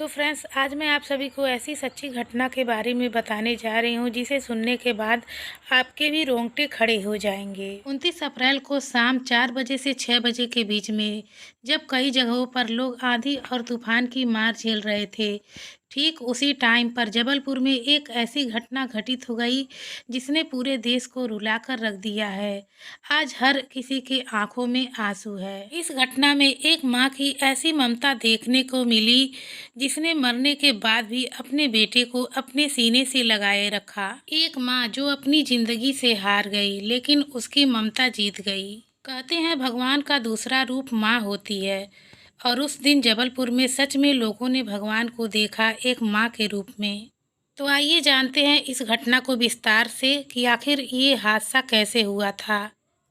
तो फ्रेंड्स, आज मैं आप सभी को ऐसी सच्ची घटना के बारे में बताने जा रही हूँ जिसे सुनने के बाद आपके भी रोंगटे खड़े हो जाएंगे। 29 अप्रैल को शाम 4 बजे से 6 बजे के बीच में जब कई जगहों पर लोग आंधी और तूफान की मार झेल रहे थे, ठीक उसी टाइम पर जबलपुर में एक ऐसी घटना घटित हो गई जिसने पूरे देश को रुलाकर रख दिया है। आज हर किसी के आंखों में आंसू है। इस घटना में एक माँ की ऐसी ममता देखने को मिली जिसने मरने के बाद भी अपने बेटे को अपने सीने से लगाए रखा। एक माँ जो अपनी जिंदगी से हार गई लेकिन उसकी ममता जीत गई। कहते हैं भगवान का दूसरा रूप माँ होती है और उस दिन जबलपुर में सच में लोगों ने भगवान को देखा एक माँ के रूप में। तो आइए जानते हैं इस घटना को विस्तार से कि आखिर ये हादसा कैसे हुआ था।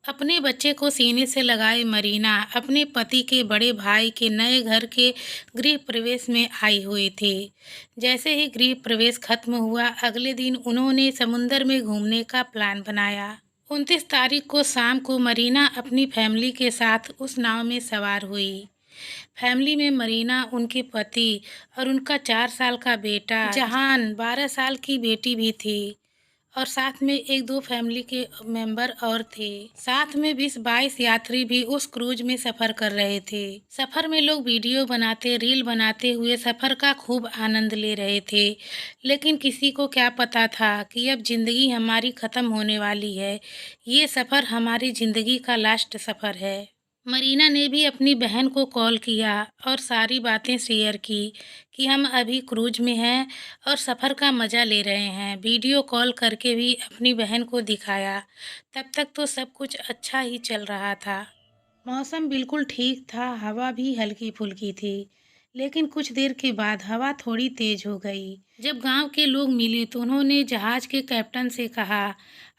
अपने बच्चे को सीने से लगाए मरीना अपने पति के बड़े भाई के नए घर के गृह प्रवेश में आई हुई थी। जैसे ही गृह प्रवेश खत्म हुआ, अगले दिन उन्होंने समुंदर में घूमने का प्लान बनाया। 29 तारीख को शाम को मरीना अपनी फैमिली के साथ उस नाव में सवार हुई। फैमिली में मरीना, उनके पति और उनका 4 साल का बेटा जहान, 12 साल की बेटी भी थी और साथ में एक दो फैमिली के मेंबर और थे। साथ में 20-22 यात्री भी उस क्रूज में सफर कर रहे थे। सफर में लोग वीडियो बनाते, रील बनाते हुए सफर का खूब आनंद ले रहे थे, लेकिन किसी को क्या पता था कि अब जिंदगी हमारी खत्म होने वाली है। ये सफर हमारी जिंदगी का लास्ट सफर है। मरीना ने भी अपनी बहन को कॉल किया और सारी बातें शेयर की कि हम अभी क्रूज में हैं और सफ़र का मज़ा ले रहे हैं। वीडियो कॉल करके भी अपनी बहन को दिखाया। तब तक तो सब कुछ अच्छा ही चल रहा था। मौसम बिल्कुल ठीक था, हवा भी हल्की फुल्की थी। लेकिन कुछ देर के बाद हवा थोड़ी तेज हो गई। जब गांव के लोग मिले तो उन्होंने जहाज के कैप्टन से कहा,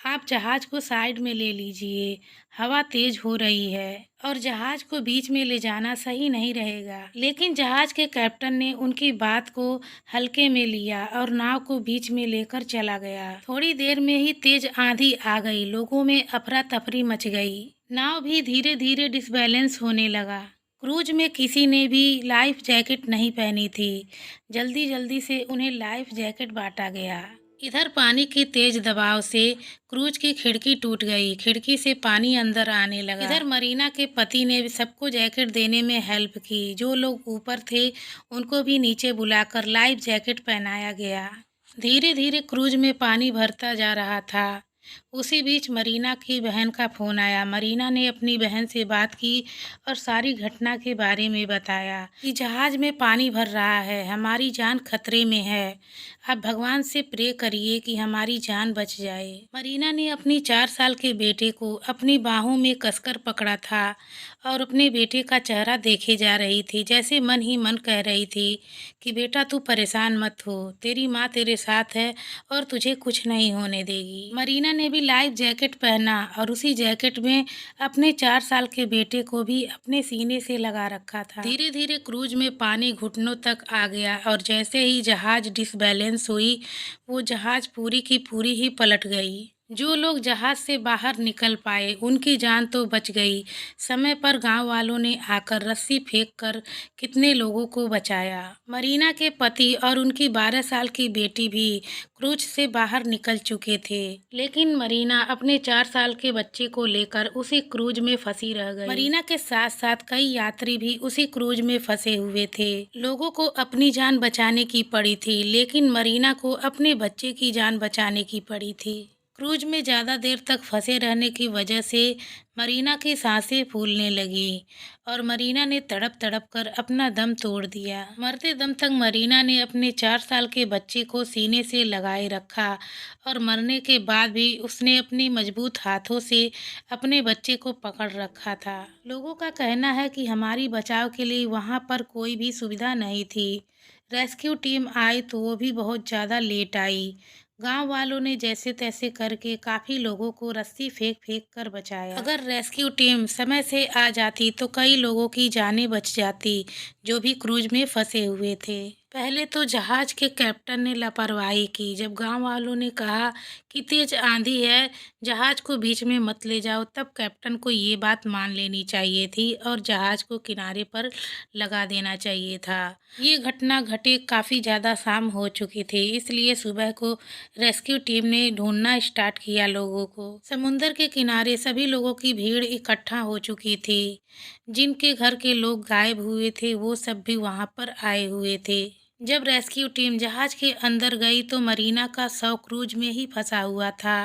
आप जहाज को साइड में ले लीजिए, हवा तेज हो रही है और जहाज को बीच में ले जाना सही नहीं रहेगा। लेकिन जहाज के कैप्टन ने उनकी बात को हल्के में लिया और नाव को बीच में लेकर चला गया। थोड़ी देर में ही तेज आंधी आ गई, लोगों में अफरा तफरी मच गई। नाव भी धीरे धीरे डिसबैलेंस होने लगा। क्रूज में किसी ने भी लाइफ जैकेट नहीं पहनी थी। जल्दी जल्दी से उन्हें लाइफ जैकेट बांटा गया। इधर पानी के तेज दबाव से क्रूज की खिड़की टूट गई, खिड़की से पानी अंदर आने लगा। इधर मरीना के पति ने सबको जैकेट देने में हेल्प की। जो लोग ऊपर थे उनको भी नीचे बुलाकर लाइफ जैकेट पहनाया गया। धीरे धीरे क्रूज में पानी भरता जा रहा था। उसी बीच मरीना की बहन का फ़ोन आया। मरीना ने अपनी बहन से बात की और सारी घटना के बारे में बताया कि जहाज़ में पानी भर रहा है, हमारी जान खतरे में है। आप भगवान से प्रे करिए कि हमारी जान बच जाए। मरीना ने अपनी 4 साल के बेटे को अपनी बाहों में कसकर पकड़ा था और अपने बेटे का चेहरा देखे जा रही थी, जैसे मन ही मन कह रही थी कि बेटा तू परेशान मत हो, तेरी माँ तेरे साथ है और तुझे कुछ नहीं होने देगी। मरीना ने भी लाइफ जैकेट पहना और उसी जैकेट में अपने 4 साल के बेटे को भी अपने सीने से लगा रखा था। धीरे धीरे क्रूज में पानी घुटनों तक आ गया और जैसे ही जहाज डिसबैलेंस हुई, वो जहाज पूरी की पूरी ही पलट गई। जो लोग जहाज से बाहर निकल पाए उनकी जान तो बच गई। समय पर गांव वालों ने आकर रस्सी फेंक कर कितने लोगों को बचाया। मरीना के पति और उनकी 12 साल की बेटी भी क्रूज से बाहर निकल चुके थे, लेकिन मरीना अपने 4 साल के बच्चे को लेकर उसी क्रूज में फंसी रह गई। मरीना के साथ साथ कई यात्री भी उसी क्रूज में फंसे हुए थे। लोगों को अपनी जान बचाने की पड़ी थी, लेकिन मरीना को अपने बच्चे की जान बचाने की पड़ी थी। क्रूज में ज़्यादा देर तक फंसे रहने की वजह से मरीना की सांसें फूलने लगी और मरीना ने तड़प तड़प कर अपना दम तोड़ दिया। मरते दम तक मरीना ने अपने 4 साल के बच्चे को सीने से लगाए रखा और मरने के बाद भी उसने अपनी मजबूत हाथों से अपने बच्चे को पकड़ रखा था। लोगों का कहना है कि हमारी बचाव के लिए वहाँ पर कोई भी सुविधा नहीं थी। रेस्क्यू टीम आई तो वो भी बहुत ज़्यादा लेट आई। गांव वालों ने जैसे तैसे करके काफ़ी लोगों को रस्सी फेंक फेंक कर बचाया। अगर रेस्क्यू टीम समय से आ जाती तो कई लोगों की जानें बच जाती जो भी क्रूज में फंसे हुए थे। पहले तो जहाज के कैप्टन ने लापरवाही की। जब गांव वालों ने कहा कि तेज आंधी है, जहाज को बीच में मत ले जाओ, तब कैप्टन को ये बात मान लेनी चाहिए थी और जहाज को किनारे पर लगा देना चाहिए था। ये घटना घटे काफ़ी ज़्यादा शाम हो चुकी थी, इसलिए सुबह को रेस्क्यू टीम ने ढूंढना स्टार्ट किया लोगों को। समुंदर के किनारे सभी लोगों की भीड़ इकट्ठा हो चुकी थी। जिनके घर के लोग गायब हुए थे, वो सब भी वहां पर आए हुए थे। जब रेस्क्यू टीम जहाज के अंदर गई तो मरीना का शव क्रूज में ही फंसा हुआ था।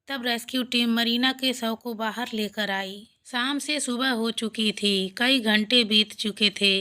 तब रेस्क्यू टीम मरीना के शव को बाहर लेकर आई। शाम से सुबह हो चुकी थी, कई घंटे बीत चुके थे,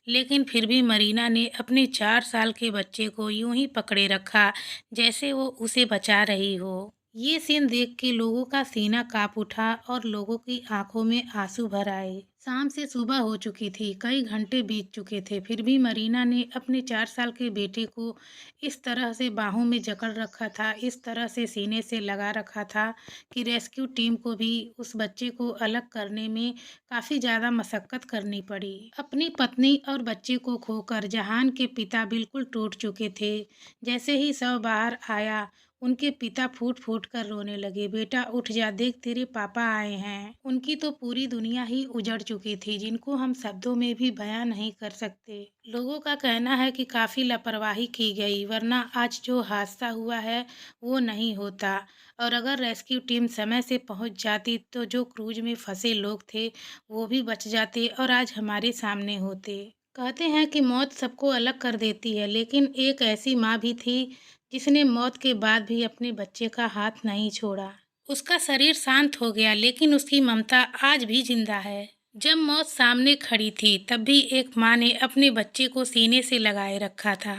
लेकिन फिर भी मरीना ने अपने 4 साल के बच्चे को यूं ही पकड़े रखा जैसे वो उसे बचा रही हो। ये सीन देख के लोगों का सीना कांप उठा और लोगों की आंखों में आंसू भर आए। शाम से सुबह हो चुकी थी, कई घंटे बीत चुके थे, फिर भी मरीना ने अपने 4 साल के बेटे को इस तरह से बाहों में जकड़ रखा था, इस तरह से सीने से लगा रखा था कि रेस्क्यू टीम को भी उस बच्चे को अलग करने में काफ़ी ज़्यादा मशक्क़त करनी पड़ी। अपनी पत्नी और बच्चे को खोकर जहान के पिता बिल्कुल टूट चुके थे। जैसे ही शव बाहर आया, उनके पिता फूट फूट कर रोने लगे। बेटा उठ जा, देख तेरे पापा आए हैं। उनकी तो पूरी दुनिया ही उजड़ चुकी थी, जिनको हम शब्दों में भी बयां नहीं कर सकते। लोगों का कहना है कि काफ़ी लापरवाही की गई, वरना आज जो हादसा हुआ है वो नहीं होता। और अगर रेस्क्यू टीम समय से पहुंच जाती तो जो क्रूज में फंसे लोग थे वो भी बच जाते और आज हमारे सामने होते। कहते हैं कि मौत सबको अलग कर देती है, लेकिन एक ऐसी माँ भी थी जिसने मौत के बाद भी अपने बच्चे का हाथ नहीं छोड़ा। उसका शरीर शांत हो गया, लेकिन उसकी ममता आज भी जिंदा है। जब मौत सामने खड़ी थी, तब भी एक माँ ने अपने बच्चे को सीने से लगाए रखा था।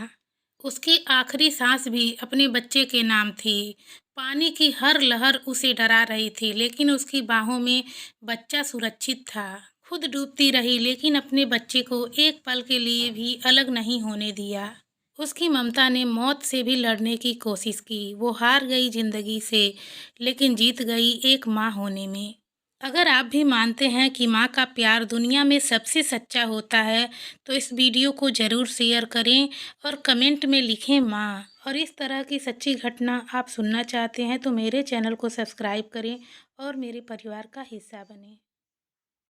उसकी आखिरी सांस भी अपने बच्चे के नाम थी। पानी की हर लहर उसे डरा रही थी, लेकिन उसकी बाहों में बच्चा सुरक्षित था। खुद डूबती रही, लेकिन अपने बच्चे को एक पल के लिए भी अलग नहीं होने दिया। उसकी ममता ने मौत से भी लड़ने की कोशिश की। वो हार गई जिंदगी से, लेकिन जीत गई एक माँ होने में। अगर आप भी मानते हैं कि माँ का प्यार दुनिया में सबसे सच्चा होता है, तो इस वीडियो को ज़रूर शेयर करें और कमेंट में लिखें माँ। और इस तरह की सच्ची घटना आप सुनना चाहते हैं तो मेरे चैनल को सब्सक्राइब करें और मेरे परिवार का हिस्सा बनें।